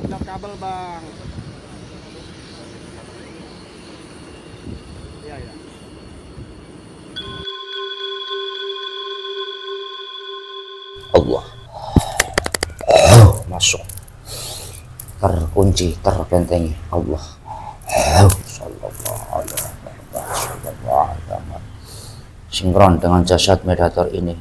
Penyok kabel bang. Iya ya. Allah. Masuk, terkunci, terbentengi. Allah. Sallallahu alaihi wasallam. Sinkron dengan jasad mediator ini.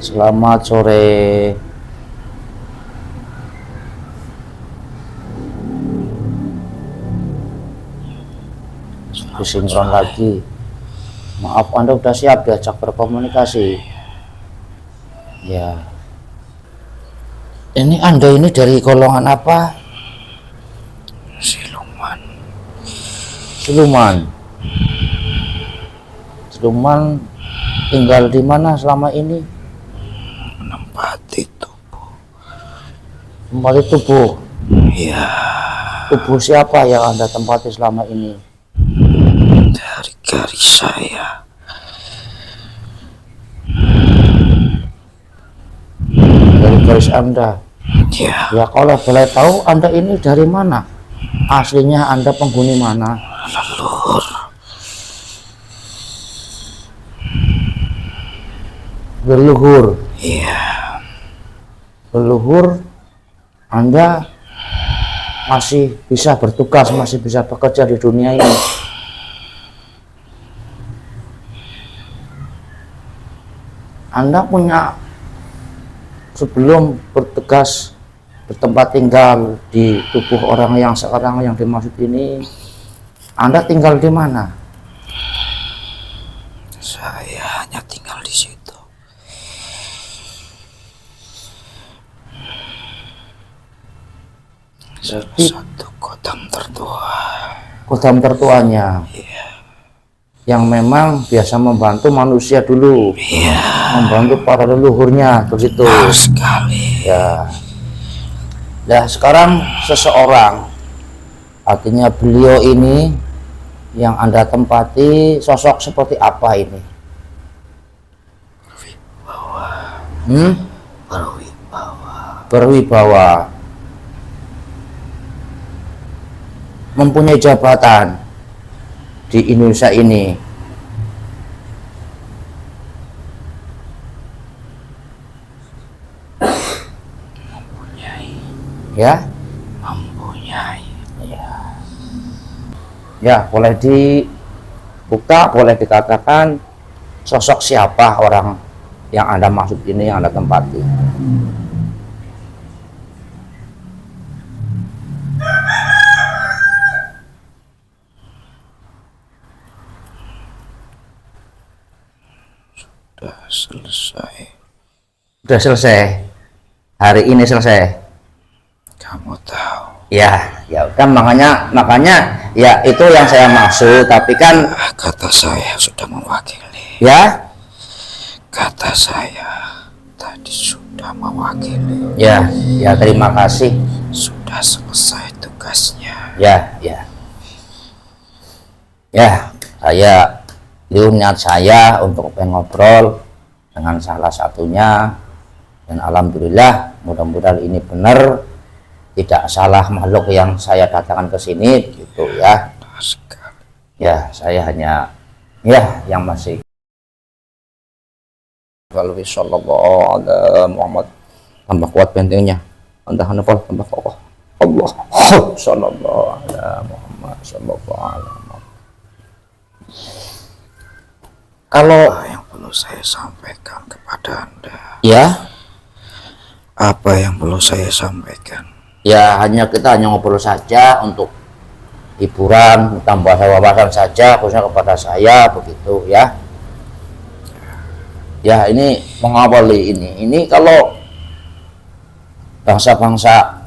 Selamat sore. Sinkron lagi. Maaf, Anda udah siap diajak berkomunikasi? Ya. Ini Anda ini dari golongan apa? Siluman. Siluman. Siluman tinggal di mana selama ini? Menempati tubuh. Tempati tubuh. Ya, Tubuh siapa yang Anda tempati selama ini? dari garis saya. Dari garis Anda. Ya, Ya, kalau boleh tahu Anda ini dari mana? Aslinya Anda penghuni mana? leluhur. Leluhur. Ya, Leluhur Anda masih bisa bertugas, masih bisa bekerja di dunia ini. Anda punya, sebelum bertugas bertempat tinggal di tubuh orang yang sekarang yang dimaksud ini, Anda tinggal di mana? saya hanya tinggal di situ. Salah Jadi satu kodam tertua. kodam tertuanya Iya, yang memang biasa membantu manusia dulu, iya, membantu para leluhurnya begitu. benar sekali. Ya. Nah, sekarang seseorang, artinya beliau ini yang Anda tempati, sosok seperti apa ini? Berwibawa. Berwibawa, mempunyai jabatan di Indonesia ini. Mempunyai. Ya, Mempunyai. ya, boleh dibuka, boleh dikatakan sosok siapa orang yang Anda maksud ini, yang Anda tempati. Sudah selesai. Sudah selesai. Hari ini selesai. Kamu tahu. Ya, ya kan makanya ya itu yang saya maksud, tapi kan Kata saya sudah mewakili. ya, Kata saya tadi sudah mewakili. ya, ya terima kasih. Sudah selesai tugasnya. Ya, ya. Ya, itu niat saya untuk ngobrol dengan salah satunya, dan alhamdulillah mudah-mudahan ini benar, tidak salah makhluk yang saya datangkan ke sini gitu ya. Benar sekali. Ya, saya hanya ya yang masih kalau sallallahu alaihi Muhammad, tambah kuat bentengnya. Anda hanafal tambah kokoh. Allah sallallahu alaihi Muhammad sallallahu alaihi Muhammad. Kalau Apa yang perlu saya sampaikan kepada Anda? ya, Apa yang perlu saya sampaikan? ya kita hanya ngobrol saja untuk hiburan, tambah wawasan saja, khususnya kepada saya begitu ya. Ya, ini mengawali ini kalau bangsa-bangsa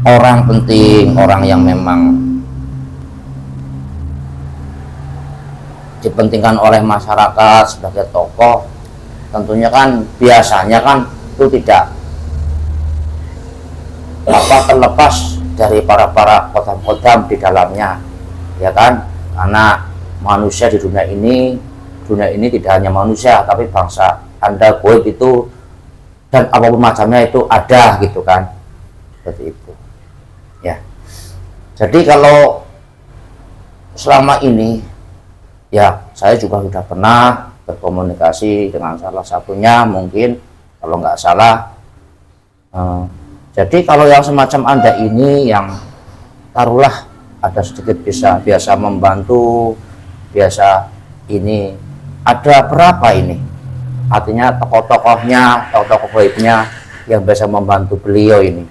orang penting, orang yang memang dipentingkan oleh masyarakat sebagai tokoh, tentunya kan biasanya kan itu tidak terlepas dari para kodam-kodam di dalamnya, ya kan? Karena manusia di dunia ini tidak hanya manusia, tapi bangsa Anda, goib itu dan apapun macamnya itu ada gitu kan, seperti itu ya. Jadi kalau selama ini ya saya juga sudah pernah berkomunikasi dengan salah satunya, mungkin kalau nggak salah jadi kalau yang semacam Anda ini yang taruhlah ada sedikit biasa membantu, biasa ini ada berapa ini, artinya tokoh-tokohnya, tokoh-tokoh goibnya yang biasa membantu beliau ini?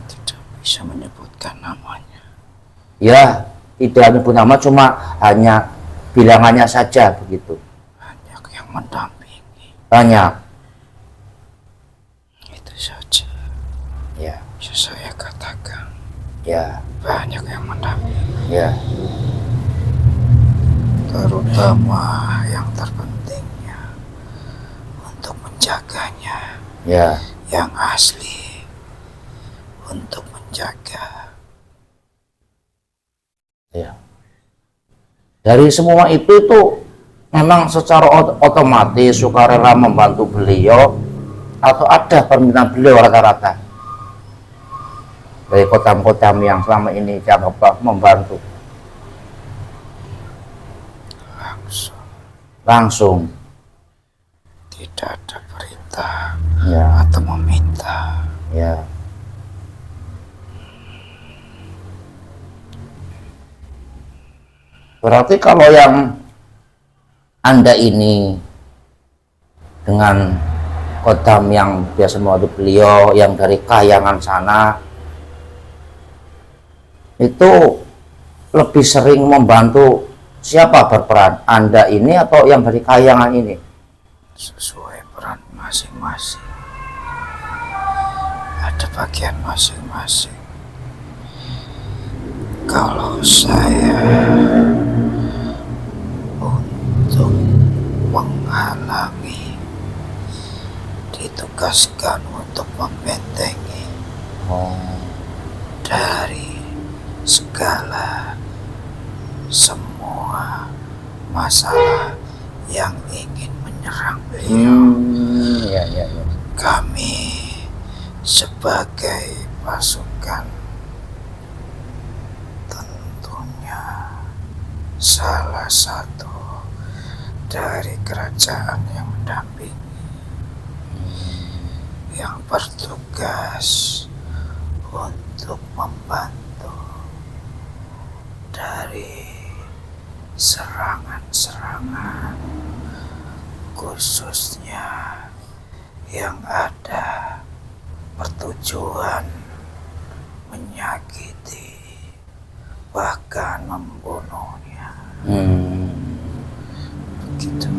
Tidak bisa menyebutkan namanya. Ya, tidak menyebut nama, cuma hanya bilangannya saja begitu. Banyak yang mendampingi. Banyak. Itu saja. Ya. Bisa saya katakan. Ya. Banyak yang mendampingi. Ya. Terutama yang terpentingnya untuk menjaganya. Ya. Yang asli untuk menjaga. Ya. Dari semua itu memang secara otomatis sukarela membantu beliau atau ada permintaan beliau rata-rata dari kodam-kodam yang selama ini dianggap membantu? Langsung. Tidak ada perintah Ya. atau meminta. Ya. Berarti kalau yang Anda ini dengan kodam yang biasa membantu beliau yang dari Kahyangan sana itu lebih sering membantu siapa berperan, Anda ini atau yang dari Kahyangan ini? Sesuai peran masing-masing. Ada bagian masing-masing. Kalau saya untuk menghalangi, ditugaskan untuk membentengi dari segala semua masalah yang ingin menyerang beliau. Ya. Kami sebagai pasukan tentunya salah satu dari kerajaan yang mendampingi, yang bertugas untuk membantu dari serangan-serangan, khususnya yang ada bertujuan menyakiti bahkan membunuhnya. Begitu.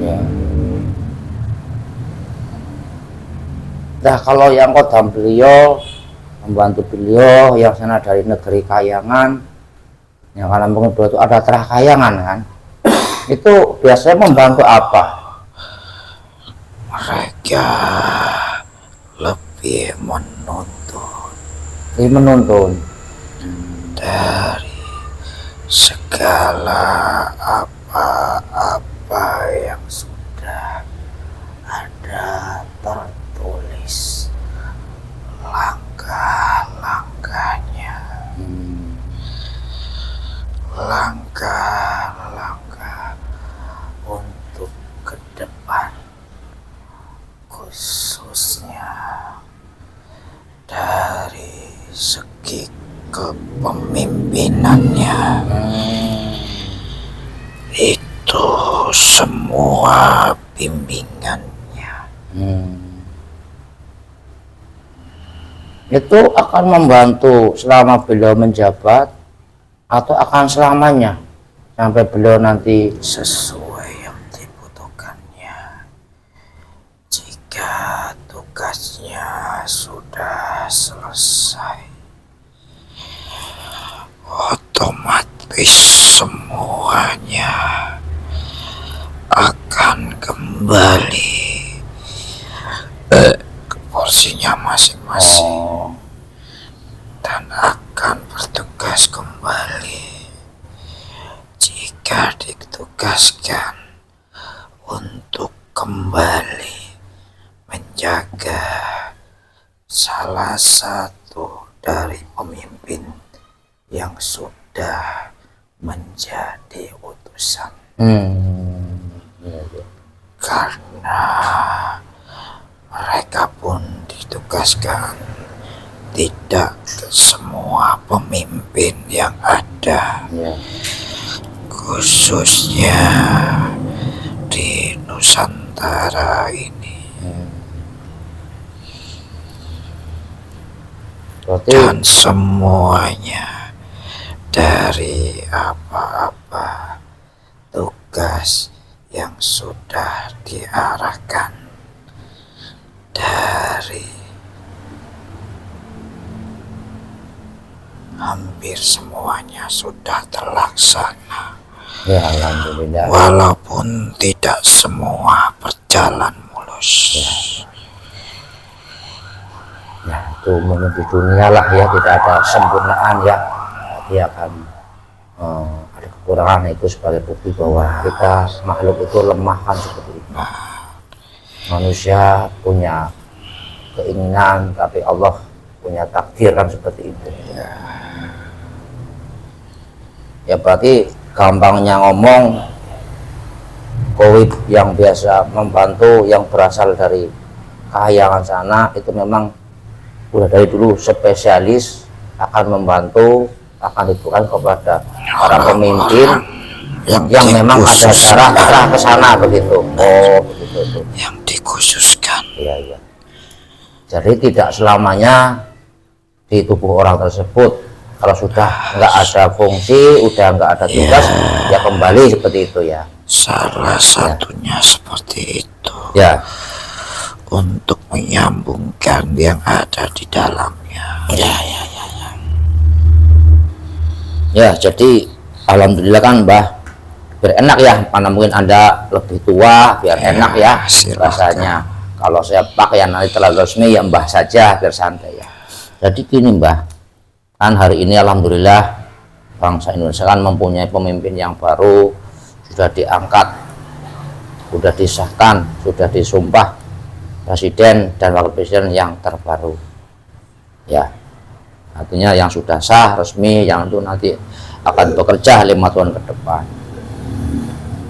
Ya. Nah, kalau yang kodam beliau membantu beliau yang sana dari negeri Kahyangan, yang karena mungkin beliau itu ada terah Kahyangan kan, itu biasanya membantu apa? Mereka lebih menuntut dari segala apa-apa yang sudah ada tertulis langkah-langkahnya, langkah-langkah untuk ke depan, khususnya dari segi kepemimpinannya. Itu semua bimbingannya. Itu akan membantu selama beliau menjabat atau akan selamanya sampai beliau nanti? Sesuai yang dibutuhkannya. Jika tugasnya sudah selesai, otomatis semuanya akan kembali ke porsinya posisinya masing-masing Oh, dan akan bertugas kembali jika ditugaskan untuk kembali menjaga salah satu dari pemimpin yang sudah menjadi utusan. iya, iya. Karena mereka pun ditugaskan tidak ke semua pemimpin yang ada, Iya. khususnya di Nusantara ini. Berarti Dan semuanya dari apa-apa tugas yang sudah diarahkan dari hampir semuanya sudah terlaksana, ya alhamdulillah. walaupun tidak semua berjalan mulus. Ya itu mungkin di dunia lah ya, tidak ada sempurnaan ya. Dia akan ada kekurangan, itu sebagai bukti bahwa kita makhluk itu lemah kan, seperti itu. Manusia punya keinginan, tapi Allah punya takdir kan, seperti itu. Ya berarti gampangnya ngomong, COVID yang biasa membantu yang berasal dari kayangan sana itu memang udah dari dulu spesialis akan membantu, akan diberikan kepada para pemimpin yang memang ada arah ke sana, begitu. Oh begitu itu. Yang dikhususkan. Iya, iya. Jadi tidak selamanya di tubuh orang tersebut kalau sudah nggak ada fungsi, udah nggak ada tugas, ya kembali seperti itu ya. Salah satunya seperti itu. Ya, Untuk menyambungkan yang ada di dalamnya. ya. Jadi alhamdulillah kan Mbah, biar enak ya, mana mungkin Anda lebih tua, biar enak ya silakan. rasanya. Kalau saya pakai yang nanti terlalu resmi ya Mbah saja, biar santai ya. Jadi gini Mbah, kan hari ini alhamdulillah bangsa Indonesia kan mempunyai pemimpin yang baru, sudah diangkat, sudah disahkan, sudah disumpah presiden dan wakil presiden yang terbaru ya, artinya yang sudah sah resmi, yang itu nanti akan bekerja 5 tahun ke depan.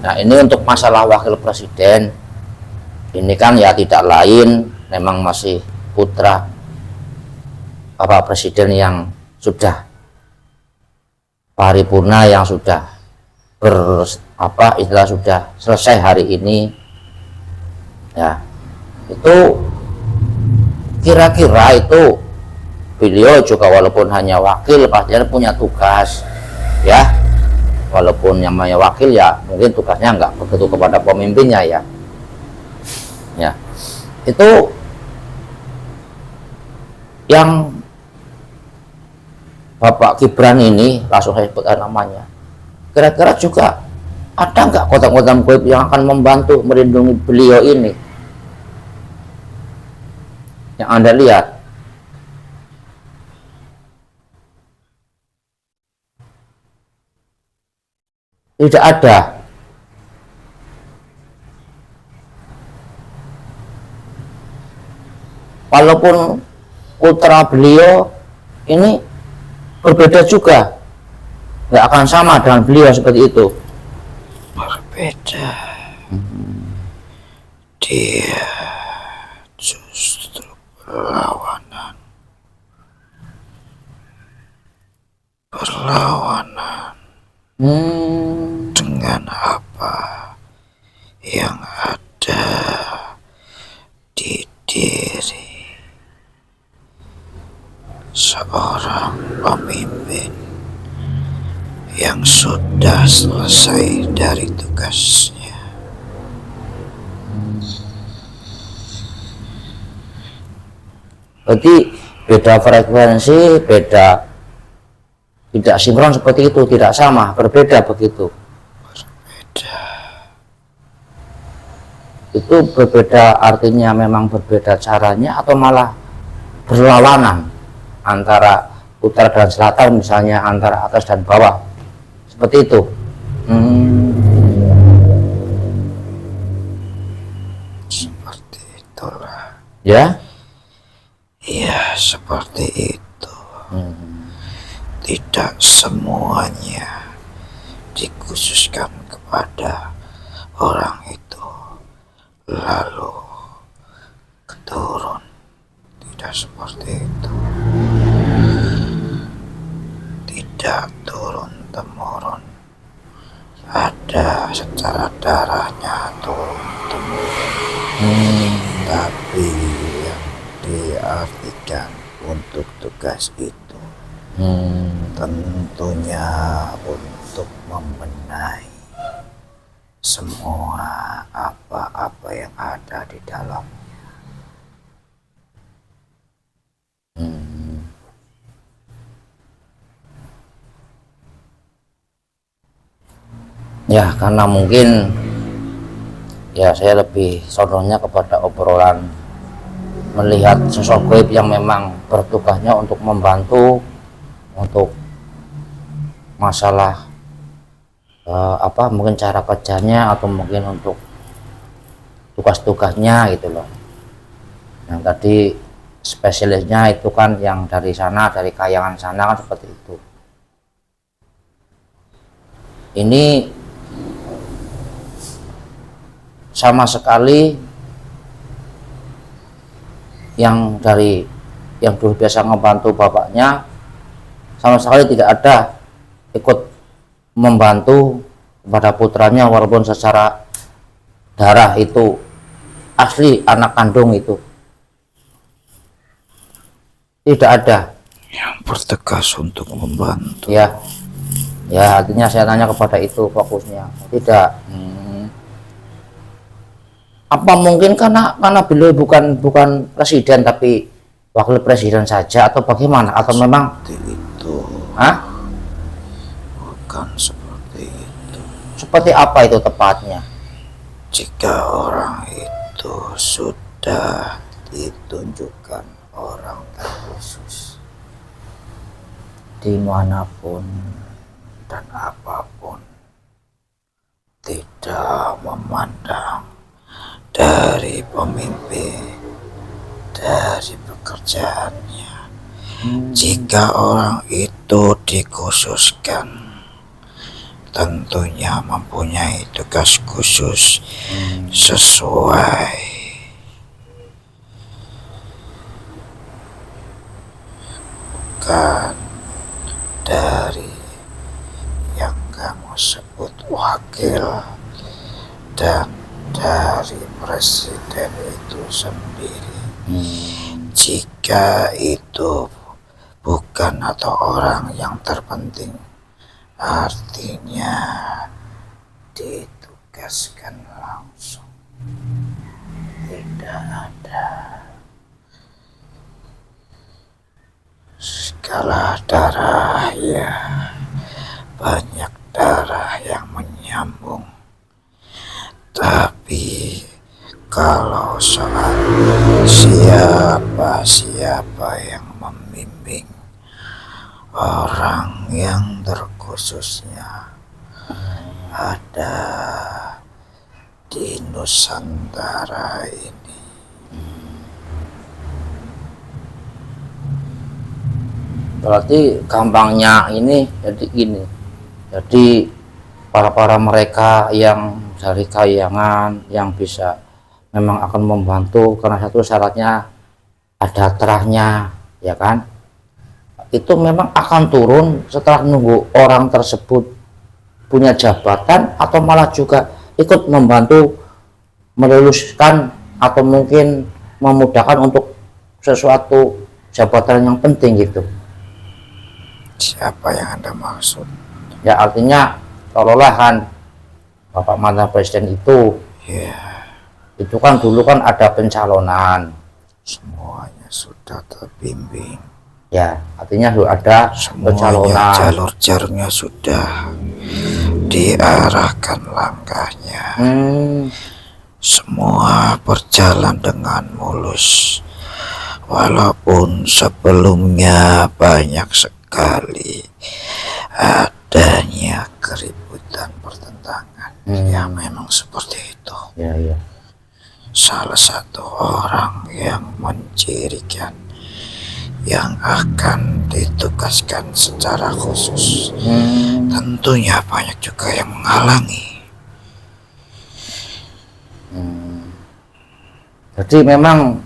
Nah ini untuk masalah wakil presiden ini kan ya tidak lain, memang masih putra Bapak Presiden yang sudah paripurna, yang sudah istilah sudah selesai hari ini ya. Itu kira-kira itu beliau juga walaupun hanya wakil pastinya punya tugas ya, walaupun namanya wakil ya mungkin tugasnya nggak begitu kepada pemimpinnya ya. Ya itu yang Bapak Gibran ini, langsung saya sebutkan namanya, kira-kira juga ada nggak kotak-kotak goib yang akan membantu melindungi beliau ini yang Anda lihat? Tidak ada. Walaupun putra beliau ini berbeda juga, nggak akan sama dengan beliau seperti itu. Berbeda. Dia justru berlawanan. Dengan apa yang ada di diri seorang pemimpin yang sudah selesai dari tugasnya. Berarti beda frekuensi, beda, tidak sinkron seperti itu, tidak sama, berbeda begitu. Berbeda. Itu berbeda artinya memang berbeda caranya, atau malah berlawanan antara utara dan selatan, misalnya antara atas dan bawah, seperti itu. Seperti itulah. Ya. Iya, seperti itu. Tidak semuanya dikhususkan kepada orang itu lalu keturun. Tidak seperti itu. Tidak turun temurun. Ada secara darahnya turun temurun. Tapi yang diartikan untuk tugas itu tentunya untuk membenahi semua apa-apa yang ada di dalamnya. Ya, karena mungkin ya saya lebih condongnya kepada obrolan melihat sosok gaib yang memang bertugasnya untuk membantu untuk masalah mungkin cara kerjanya atau mungkin untuk tugas-tugasnya gitu loh. Yang tadi spesialisnya itu kan yang dari sana, dari kayangan sana kan seperti itu. Ini sama sekali yang dulu biasa membantu bapaknya sama sekali tidak ada ikut membantu kepada putranya, walaupun secara darah itu asli anak kandung itu tidak ada yang bertugas untuk membantu. Ya, artinya saya tanya kepada itu fokusnya tidak. Apa mungkin karena beliau bukan presiden tapi wakil presiden saja atau bagaimana, atau memang seperti itu? Bukan seperti itu. Seperti apa itu tepatnya? Jika orang itu sudah ditunjukkan orang terkhusus dimanapun dan apapun, tidak memandang dari pemimpin, dari pekerjaannya. Jika orang itu dikhususkan, tentunya mempunyai tugas khusus sesuai bukan dari yang kamu sebut wakil dan dari presiden itu sendiri. Jika itu bukan atau orang yang terpenting, artinya ditugaskan langsung. Tidak ada skala darah, ya banyak darah yang menyambung. Tapi kalau soal siapa yang membimbing orang yang terkhususnya ada di Nusantara ini, berarti gampangnya ini jadi gini, jadi para mereka yang dari kayangan yang bisa memang akan membantu, karena satu syaratnya ada terahnya, ya kan, itu memang akan turun setelah nunggu orang tersebut punya jabatan, atau malah juga ikut membantu meluluskan atau mungkin memudahkan untuk sesuatu jabatan yang penting gitu. Siapa yang Anda maksud? Ya artinya seolah-olah kan Bapak mantan presiden itu, itu kan dulu kan ada pencalonan, semuanya sudah terbimbing. Ya, artinya ada pencalonan, jalur-jalurnya sudah diarahkan langkahnya. Semua berjalan dengan mulus, Walaupun sebelumnya banyak sekali adanya keributan pertentangan, ya memang seperti itu. Ya. Salah satu orang yang mencirikan yang akan ditugaskan secara khusus, tentunya banyak juga yang menghalangi. Jadi memang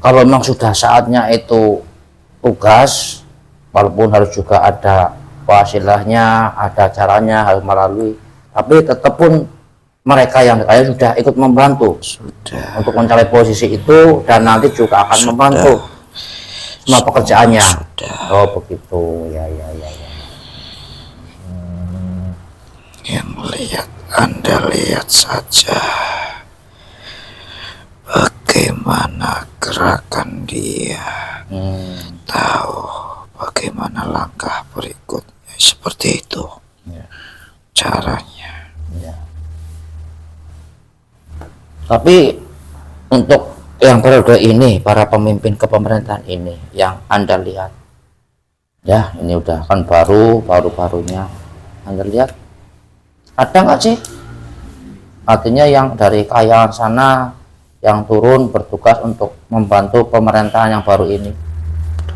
kalau memang sudah saatnya itu tugas, walaupun harus juga ada wasilahnya, ada caranya harus melalui, tapi tetap pun mereka yang kaya sudah ikut membantu Sudah untuk mencapai posisi itu, dan nanti juga akan membantu semua pekerjaannya. sudah. Oh begitu, ya. Yang Anda lihat saja bagaimana gerakan dia, tahu bagaimana langkah berikutnya, seperti itu caranya. Tapi untuk yang periode ini, para pemimpin kepemerintahan ini yang Anda lihat, ya ini udah kan baru-barunya Anda lihat, ada nggak sih artinya yang dari kayaan sana yang turun bertugas untuk membantu pemerintahan yang baru ini?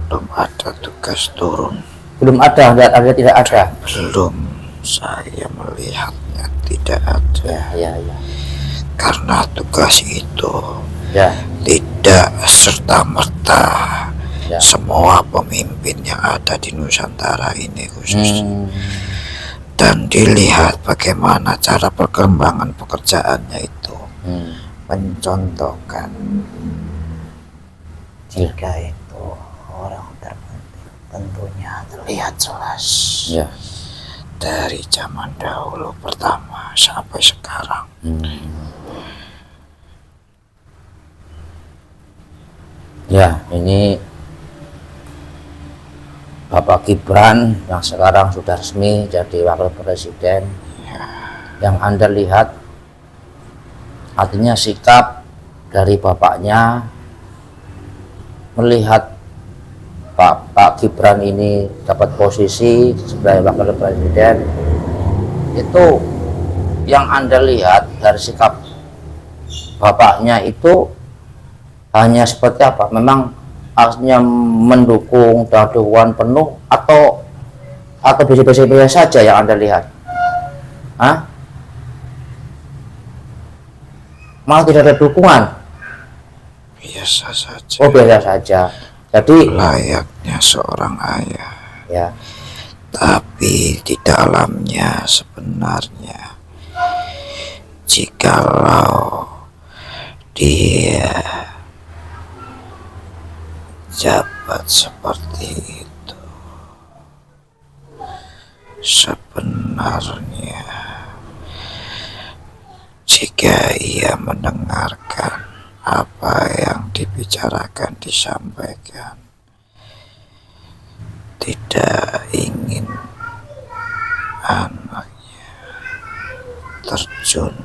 Belum ada tugas turun. Belum ada, lihat tidak ada. Belum, saya melihatnya tidak ada. Ya. Karena tugas itu Ya. tidak serta-merta Ya. semua pemimpin yang ada di Nusantara ini khusus. Dan dilihat bagaimana cara perkembangan pekerjaannya itu mencontohkan jika itu orang terpenting, tentunya terlihat jelas Ya. dari zaman dahulu pertama sampai sekarang. Ya, ini Bapak Gibran yang sekarang sudah resmi jadi wakil presiden. Yang Anda lihat artinya sikap dari bapaknya melihat Pak Gibran ini dapat posisi sebagai wakil presiden, itu yang Anda lihat dari sikap bapaknya itu hanya seperti apa? Memang aslinya mendukung dan dukungan penuh atau biasa-biasa saja yang Anda lihat? Malah tidak ada dukungan? Biasa saja. Oh, biasa saja. Jadi Layaknya seorang ayah. ya. Tapi di dalamnya sebenarnya, jikalau dia jabat seperti itu, sebenarnya jika ia mendengarkan apa yang dibicarakan, disampaikan, tidak ingin anaknya terjun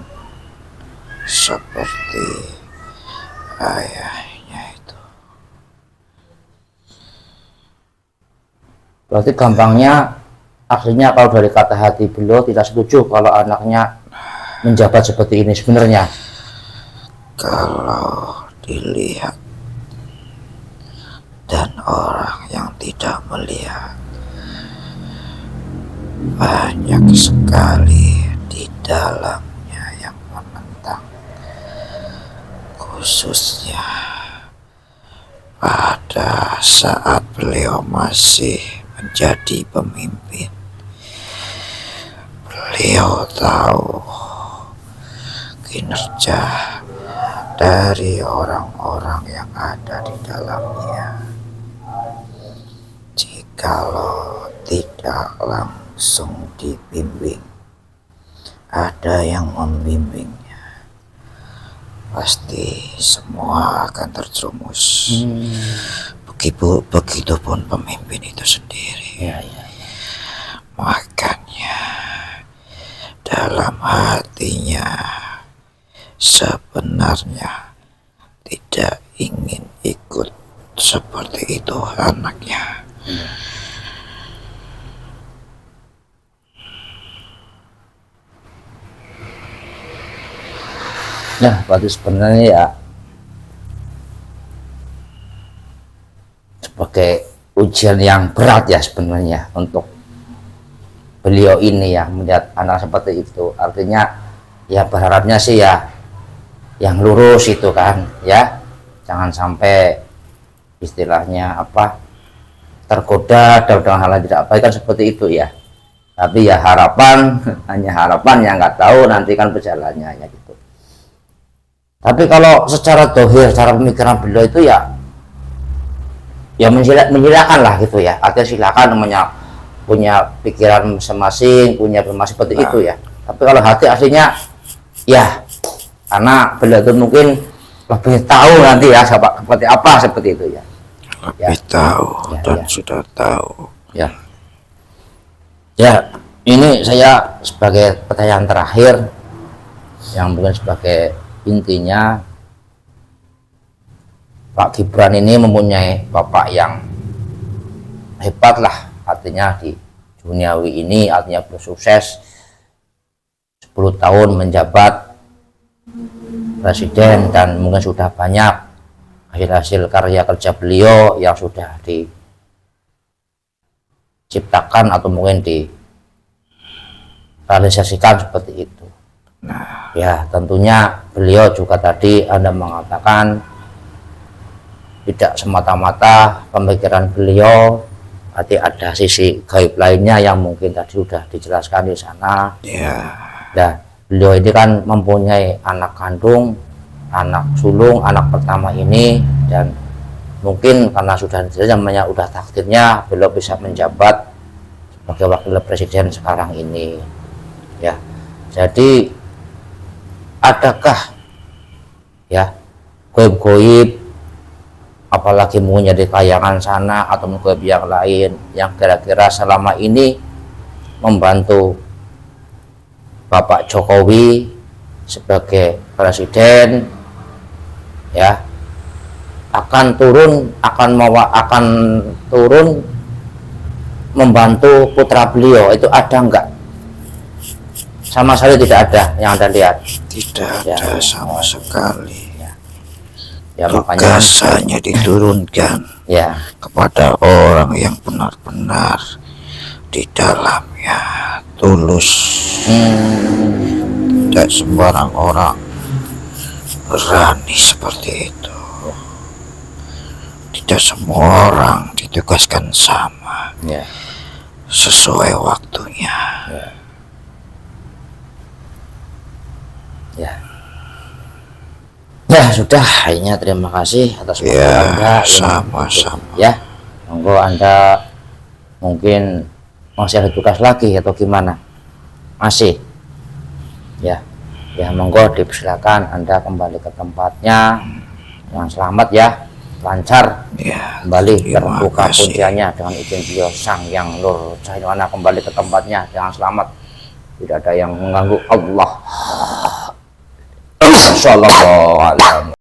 seperti ayahnya itu. Berarti gampangnya aslinya kalau dari kata hati beliau tidak setuju kalau anaknya menjabat seperti ini sebenarnya. Kalau dilihat dan orang yang tidak melihat, banyak sekali di dalamnya yang menentang, khususnya pada saat beliau masih menjadi pemimpin. Beliau tahu kinerja dari orang-orang yang ada di dalamnya. Jikalau tidak langsung dibimbing, ada yang membimbingnya, pasti semua akan terjerumus. Begitupun pemimpin itu sendiri. Ya. Makanya dalam hatinya sebenarnya tidak ingin ikut seperti itu anaknya. Nah, berarti sebenarnya ya sebagai ujian yang berat ya sebenarnya untuk beliau ini ya, melihat anak seperti itu. Artinya ya berharapnya sih ya yang lurus itu kan ya, jangan sampai istilahnya apa, tergoda dengan hal yang tidak baik kan, seperti itu ya. Tapi ya harapan hanya harapan, yang nggak tahu nanti kan berjalannya ya gitu. Tapi kalau secara dohir, secara pemikiran beliau itu ya menyilakan lah gitu ya. Artinya silakan, namanya punya pikiran masing-masing, punya masing seperti itu ya. Tapi kalau hati aslinya ya, karena beliau itu mungkin lebih tahu nanti ya seperti apa, seperti itu ya. Lebih tahu dan sudah tahu. Ya. Ya, ini saya sebagai pertanyaan terakhir yang mungkin sebagai intinya, Pak Gibran ini mempunyai bapak yang hebat lah, artinya di duniawi ini, artinya bersukses 10 tahun menjabat presiden, dan mungkin sudah banyak hasil-hasil karya kerja beliau yang sudah diciptakan atau mungkin direalisasikan seperti itu. Ya, tentunya beliau juga tadi Anda mengatakan tidak semata-mata pemikiran beliau, berarti ada sisi gaib lainnya yang mungkin tadi sudah dijelaskan di sana. Dan beliau ini kan mempunyai anak kandung, anak sulung, anak pertama ini, dan mungkin karena sudah namanya udah takdirnya beliau bisa menjabat sebagai wakil presiden sekarang ini. Ya, jadi adakah ya goib-goib, apalagi mungkin jadi tayangan sana atau goib yang lain yang kira-kira selama ini membantu Bapak Jokowi sebagai presiden ya, akan turun membantu putra beliau, itu ada enggak? Sama sekali tidak ada yang Anda lihat. Tidak ada sama sekali. Ya, makanya tugasannya diturunkan ya kepada orang yang benar-benar di dalamnya tulus. Tidak sembarang orang berani seperti itu. Tidak semua orang ditugaskan sama ya. Sesuai waktunya. Ya sudah, akhirnya terima kasih atas waktu Anda. Sama-sama. Ya, monggo Anda mungkin masih ada tugas lagi atau gimana? Masih? Ya, monggo dipersilakan Anda kembali ke tempatnya dengan selamat ya, lancar. Kembali terbuka kunciannya dengan izin beliau Sang Yang Nur Cahayana, kembali ke tempatnya dengan selamat, tidak ada yang mengganggu. Allah. Sallallahu alaihi